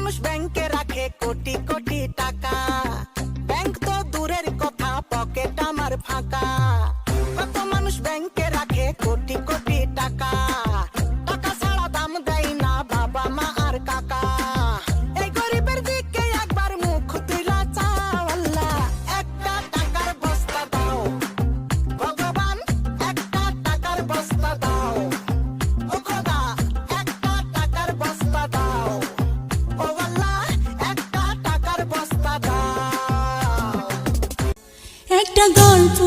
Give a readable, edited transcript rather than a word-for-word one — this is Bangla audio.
মানুষ ব্যাংকে রাখে কোটি কোটি টাকা, ব্যাংক তো দূরের কথা পকেট আমার ফাঁকা। কত মানুষ ব্যাংকে রাখে কোটি কোটি টাকা, টাকা ছাড়া দাম দেয় না বাবা মা আর কাকা। এই গরিবের দিকে একবার মুখ তুইলা চাও আল্লাহ, একটা টাকার বস্তা দাও ভগবান, একটা টাকার বস্তা দাও ও খোদা, একটা টাকার বস্তা দাও ও আল্লাহ, একটা টাকার বস্তা দাও। একটা গল্প